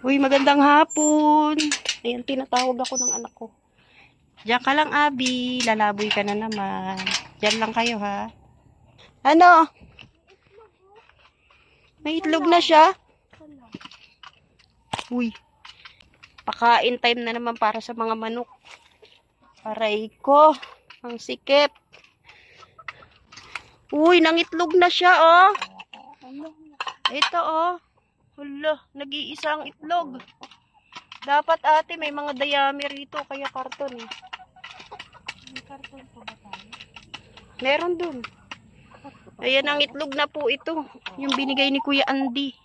Uy, magandang hapon. Ayan, tinatawag ako ng anak ko. Diyan ka lang, Abi. Lalaboy ka na naman. Diyan lang kayo, ha? Ano? May itlog na siya? Uy, pakain time na naman para sa mga manok. Aray ko, ang sikip. Uy, nangitlog na siya, oh. Ito, oh. Hala, nag-iisang itlog. Dapat ate, may mga dayami rito, kaya karton eh. May karton pa ba tayo? Meron dun. Ayan ang itlog na po ito. Yung binigay ni Kuya Andy.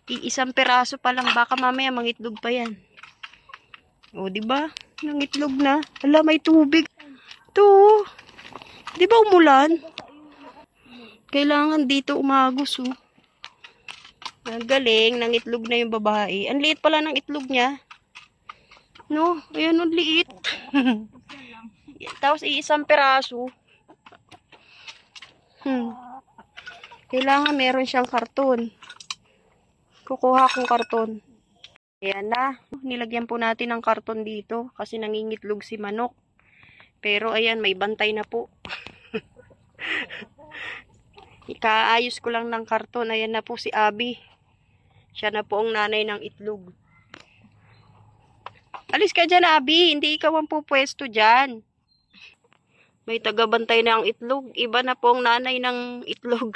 Iisang peraso pa lang, baka mamaya mangitlog pa yan. O, diba? Nangitlog na. Hala, may tubig. Ito. Diba umulan? Kailangan dito umagos, oh. Ang galing, nangitlog na yung babae. Ang liit pala ng itlog niya. No, ayan ang liit. Tapos iisang peraso. Kailangan meron siyang karton. Kukuha akong karton. Ayan na. Nilagyan po natin ng karton dito kasi nangingitlog si manok. Pero ayan, may bantay na po. Ikaayos ko lang ng karton. Ayan na po si Abi. Siya na po ang nanay ng itlog. Alis ka dyan, Abi. Hindi ikaw ang pupwesto dyan. May tagabantay na ang itlog. Iba na po ang nanay ng itlog.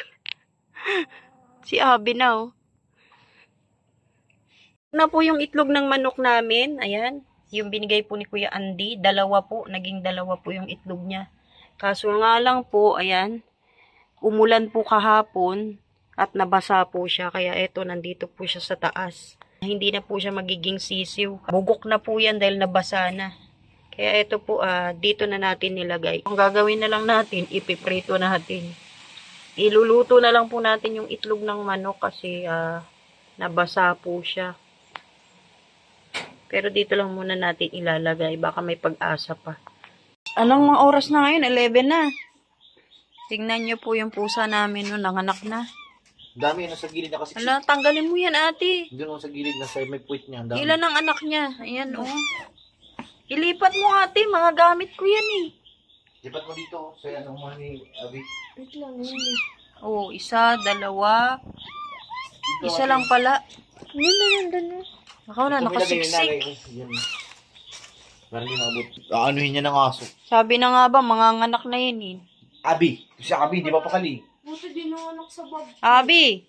Si Abi na, oh. Na po yung itlog ng manok namin. Ayan. Yung binigay po ni Kuya Andy. Dalawa po. Naging dalawa po yung itlog niya. Kaso nga lang po, ayan. Umulan po kahapon. At nabasa po siya. Kaya eto, nandito po siya sa taas. Hindi na po siya magiging sisiw. Bugok na po yan dahil nabasa na. Kaya eto po, dito na natin nilagay. Ang gagawin na lang natin, ipiprito natin. Iluluto na lang po natin yung itlog ng manok kasi nabasa po siya. Pero dito lang muna natin ilalagay. Baka may pag-asa pa. Anong mga oras na ngayon? 11 na. Tingnan nyo po yung pusa namin no, nanganak na. Dami na sa gilid na kasi. Ala, tanggalin mo yan, ate. Doon sa gilid na sa may puwit niya. Dami. Ilan ang anak niya? Ayan, oh. Ilipat mo, ate. Mga gamit ko yan, eh. Lipat mo dito. Sa ano mo ni Abi. Wait lang, yan, eh. Oh, isa, dalawa. Dito, Isa ate. lang pala. Hindi na, nandun na. Nakaw na, Ito, nakasiksik. Yan. Parang hindi nakabot. Aanuhin niya ng aso. Sabi na nga ba, mga anak na yan, eh. Abi. Si Abi, di ba pakali? Buti din ang anak sa bab. Abi!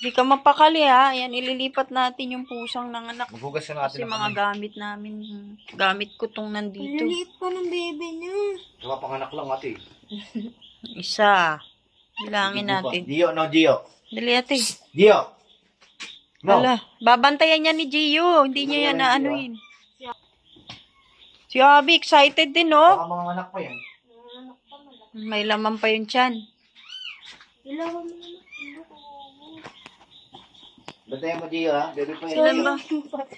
Di ka mapakali, ha? Yan, ililipat natin yung pusang ng anak. Maghugas na Kasi natin. mga gamit namin. Gamit ko tong nandito. Liliit pa ng baby niya. Diba panganak lang ate. Isa. Bilangin natin. Dio, no Dio. Dali, ate. Dio. No. Ala, babantayan niya ni Gio. Hindi niya yan naanuhin. Si Abi, excited din, no? Baka mga anak pa yan. May laman pa yung tiyan. Ilawan mo naman. Bantayan mo Dio ha. Bebe pa yan. Saan ba?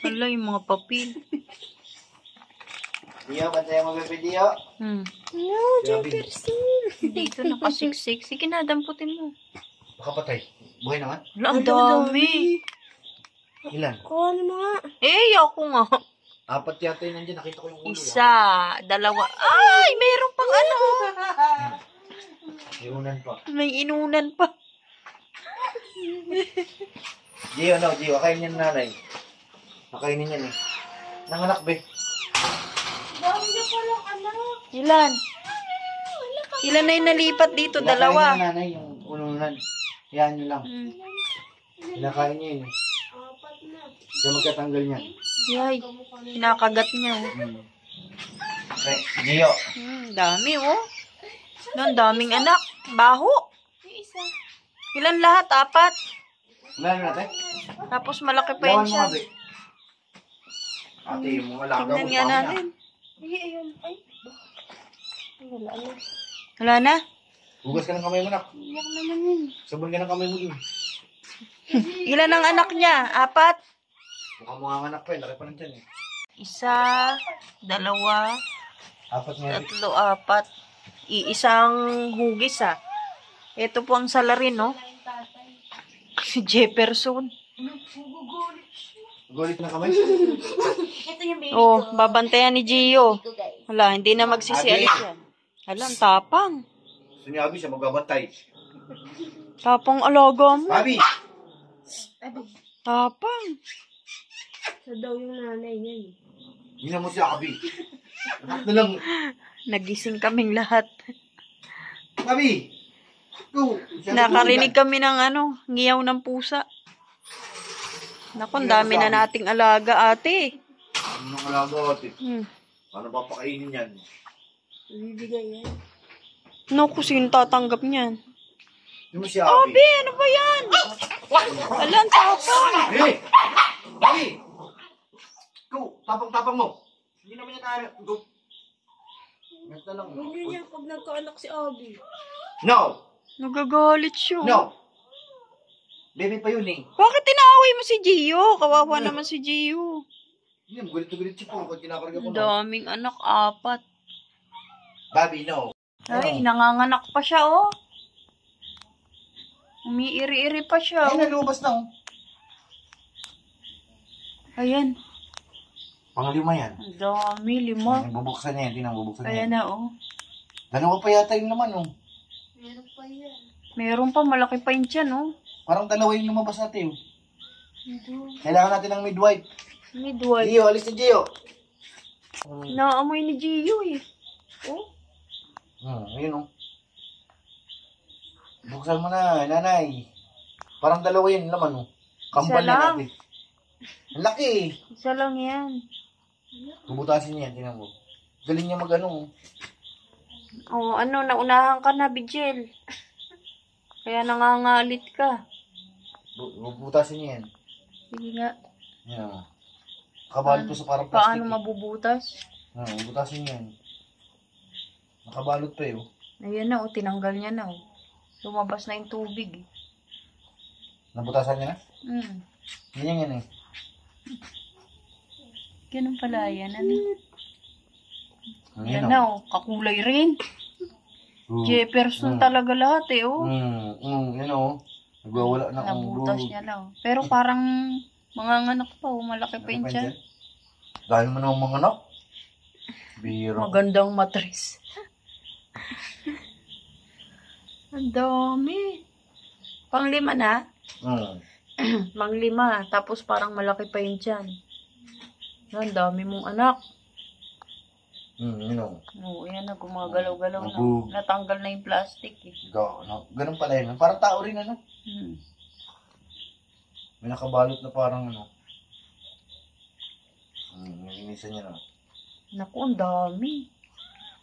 Ala, yung mga papel. Dio, bantayan mo bebe Dio. Hmm. No, Abi. Dito nakasiksik. Sige na, damputin mo. Baka patay. Buhay naman. Ala, ang dami. Ilan? kuha mo nga. Eh, ako nga. 4 yata yun nandiyan. Nakita ko yung ulo. Isa, dalawa. Ay, mayroon pang ano. Iunan pa. May inunan pa. Gio, no, Gio. Akainin yan nanay. Akainin yan eh. Nanganak be. Dami niya palang anak. Ilan? Ilan na yung nalipat dito? Dalawa. Kinakain niya nanay yung ununan. Yan yun lang. Hmm. Kinakain niya yun eh. 4 na. Siya magkatanggal niya. Yay, kinakagat niya. Oh. Okay, Gio. Dami, oh. Ang daming anak. Baho. Yung isa. Ilan lahat? 4. Ilan natin? Tapos malaki pa Lawan yun mo siya. nga be. Ate, yung mga lagaw Tingnan mo nga pa natin. Hindi, ayun. Ay. Wala na. Wala na? Hugas ka ng kamay mo, nak. Iyak naman yun. Sabon ka ng kamay mo dun. Ilan ang anak niya? 4? Mukhang mga anak pa eh. Laki pa ng tiyan eh. Isa, dalawa, 4 nga. 3, 4. Iisang hugis, ah. Ito po ang salarin, no? Si Jefferson. Gulit na kamay. Ito yung baby Oh, ko. babantayan ni Gio. Baby ko, guys. Wala, hindi na magsisialis Abi. yan. Hala, ang tapang. Gusto niya, Abi, siya magbabantay. Tapang alaga mo. Abi! Abi, Tapang. sa daw yung nanay niya. Hindi na mo siya, Abi. Anak na lang. Nagising kaming lahat. Abi! Go! Nakarinig kami ng ngiyaw ng pusa. Naku, ang dami na nating alaga, ate. Ano nang alaga, ate? Hmm. Paano papakainin yan? Bibigay yan. Naku, sino tatanggap niyan? Hindi mo siya, Abi. Abi, ano ba yan? Hala, ang tapang. Hey! Abi! Go! Tapang-tapang mo. Hindi naman yan kaya. Go! Ganito lang. Hindi niya pag nagkaanak si Abi. No! Nagagalit siya. No! Baby pa yun eh. Bakit tinaaway mo si Gio? Kawawa naman si Gio. Hindi, gulit na gulit siya po. Pag kinakarga ko Ang no. daming anak, 4. Babi, no. Ay, nanganganak pa siya, oh. Umiiri-iri pa siya, Ay, oh. nalubas na oh. Ayan. Pangalima yan. Ang dami, 5. Bubuksan niya yan. Tinang bubuksan niya Ayan yan. na, oh. Dalawa pa yata yung naman oh. Meron pa yan. Meron pa, malaki pa yun dyan, oh. Parang dalawa yung lumabas natin oh. Kailangan natin ng midwife. Midwife. Gio, alis na Gio. Naamoy ni Gio, eh. Oh. Ayun oh. Buksan mo na, nanay. Parang dalawa yun naman oh. Kambal Isa na lang. natin. Ang laki eh. Isa lang yan. Bubutasin niya yan, tingnan mo. Galing niya mag-ano oh. Oh, naunahan ka na, Bijel. Kaya nangangalit ka. Bubutasin niya yan. Sige nga. Yan oh. Nakabalot pa sa parang Paano plastic. mabubutas? Bubutasin niya yan. Nakabalot pa eh oh. Ayan na, oh. Tinanggal niya na, oh. Lumabas na yung tubig, eh. Nabutasan niya na? Ganyan yan eh. Ganun pala, yan. Yan Yan na, oh. Kakulay rin. Jefferson talaga lahat, eh, oh. Yan oh. Nagwawala na ang Nabutas niya na, oh. Pero parang manganganak pa, oh. Malaki pa yun dyan. Dahil mo naman mga anak. Biro. Magandang matris. Ang dami. Pang-5 na? Pang-5. Tapos parang malaki pa yun dyan. Ang dami mong anak. You know. Oo, yan na. Gumagalaw-galaw na. Nabu- Natanggal na yung plastic, eh. Ganun pala yun. Parang tao rin ano. Hmm. May nakabalot na parang ano. Nilinisan niya na. Naku, ang dami.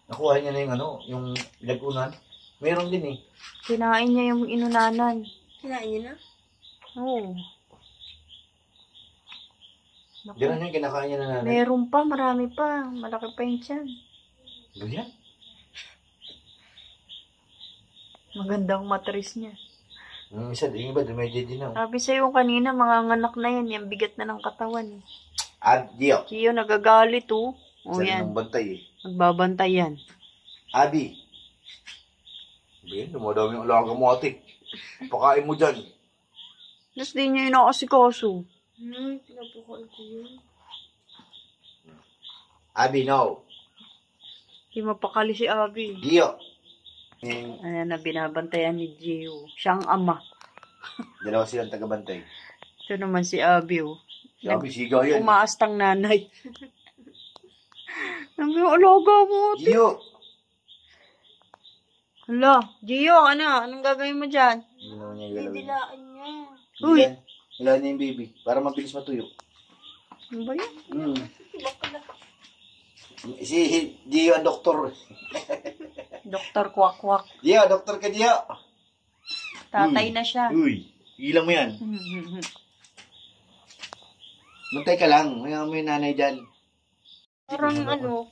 Nakuha niya na yung ano, yung lagunan. Meron din eh. Kinain niya yung inunanan. Kinain niya na? Oo. Naku, Ganun yung kinakain niya na nanay. meron pa, marami pa. Malaki pa yun dyan. Ganyan. Magandang matris niya. Yung isa, yung iba, dumedya din na. Sabi sa'yo kanina, manganganak na yan. Yung bigat na ng katawan. Gio. Gio, nagagalit, oh. O Isa yan, ng bantay eh. magbabantay yan. Abi. Sabihin, dumadami yung alaga mo ate. Pakain mo dyan. Tapos di niya inakasikaso. Pinapukan ko yun. Abi, no. Di mapakali si Abby. Gio. Ayan na, binabantayan ni Gio. Siyang ama. Dalawa silang tagabantay. Ito naman si Abby, oh. Si Abi, sigaw yan. Umaastang nanay. Sabi yung alaga mo, ate. Gio. Hala, Gio, anong gagawin mo dyan? Hindi naman niya galawin. Dilaan niya. Uy. Ilan niya yung baby. Para mabilis matuyo. Ano ba yan? Si Gio ang doktor. Doktor Kwak-Kwak. Gio, doktor ka Gio. Tatay na siya. Uy, ilang mo yan. Bantay ka lang. May yung nanay dyan. Parang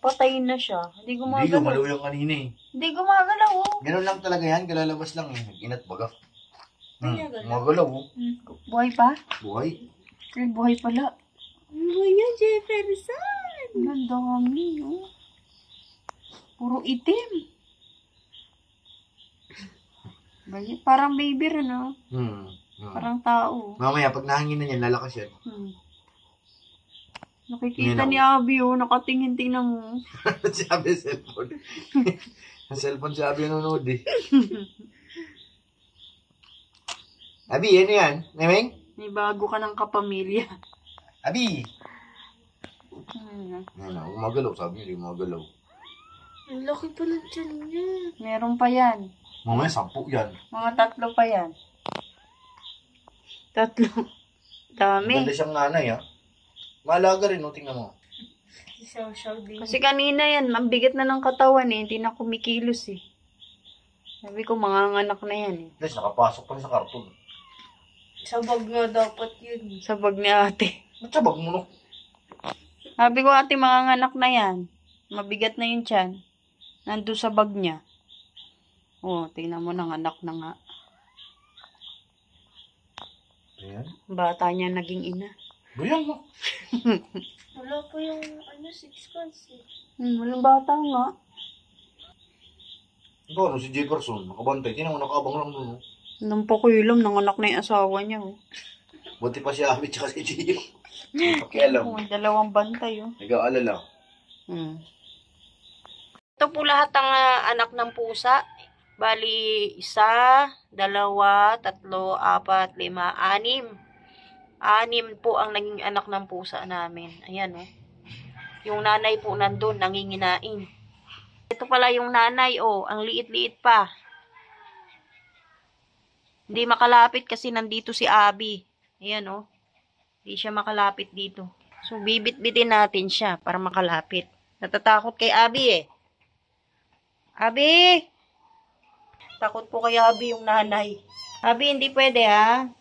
patay na siya. Hindi Hindi ko gumagalaw. malaw yung kanina eh. Hindi gumagalaw, oh. Ganun lang talaga yan. Galalabas lang eh. Inat baga. Gumagalaw? Gumagalaw oh. Buhay pa? Buhay. Ay, buhay pala. Ano yan, Jefferson? Ang dami, oh. Puro itim. Parang baby rin, oh. Parang tao. Mamaya, pag nahangin na yan, lalakas yan. Nakikita Yan ni Abby, oh. Nakatingin-tingnan mo. Sabi cellphone. Ang cellphone sabi nanonood eh. Abi, ano yan? Nemeng? May bago ka ng kapamilya. Abi! Ano, umagalaw. Sabi niya, umagalaw. Ang laki pa ng tiyan niya. Meron pa yan. Mamaya, 10 yan. Mga 3 pa yan. 3. Dami. Maganda siyang nanay, ha? Malaga rin, no? Tingnan mo. Isaw-saw din. Kasi kanina yan, mabigat na ng katawan eh. Hindi na kumikilos eh. Sabi ko, mga anak na yan eh. Guys, nakapasok pa rin sa karton. Sabag nga dapat yun. Sa bag ni ate. Ba't sabag mo, no? Sabi ko, ate, mga anak na yan. Mabigat na yung tiyan. Nandun sa bag niya. Oh, tingnan mo, nanganak na nga. Ayan. Bata niya naging ina. Buyan mo. Wala pa yung 6 months eh. Walang bata nga. Ikaw, ano, si Jefferson, nakabantay. Tingnan mo, nakabang lang doon, no? Nung pakuilam, nanganak na yung asawa niya. Oh. Buti pa si Ami tsaka si Gio. Hindi pakialam. Oh, 2 bantay. Oh. Nag-aalala. Ito po lahat ang anak ng pusa. Bali, 1, 2, 3, 4, 5, 6. 6 po ang naging anak ng pusa namin. Ayan, oh. Yung nanay po nandun, nanginginain. Ito pala yung nanay, oh. Ang liit-liit pa. Hindi makalapit kasi nandito si Abby. Ayan, oh. Hindi siya makalapit dito. So, bibit-bitin natin siya para makalapit. Natatakot kay Abby, eh. Abby! Takot po kay Abby yung nanay. Abby, hindi pwede, ha?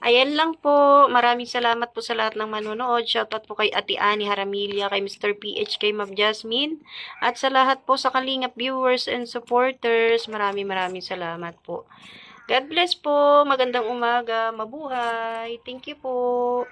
Ayan lang po. Maraming salamat po sa lahat ng manonood. Shoutout po kay Ate Annie Haramilla, kay Mr. PH, kay Ma'am Jasmine. At sa lahat po sa Kalingap viewers and supporters. Maraming salamat po. God bless po. Magandang umaga. Mabuhay. Thank you po.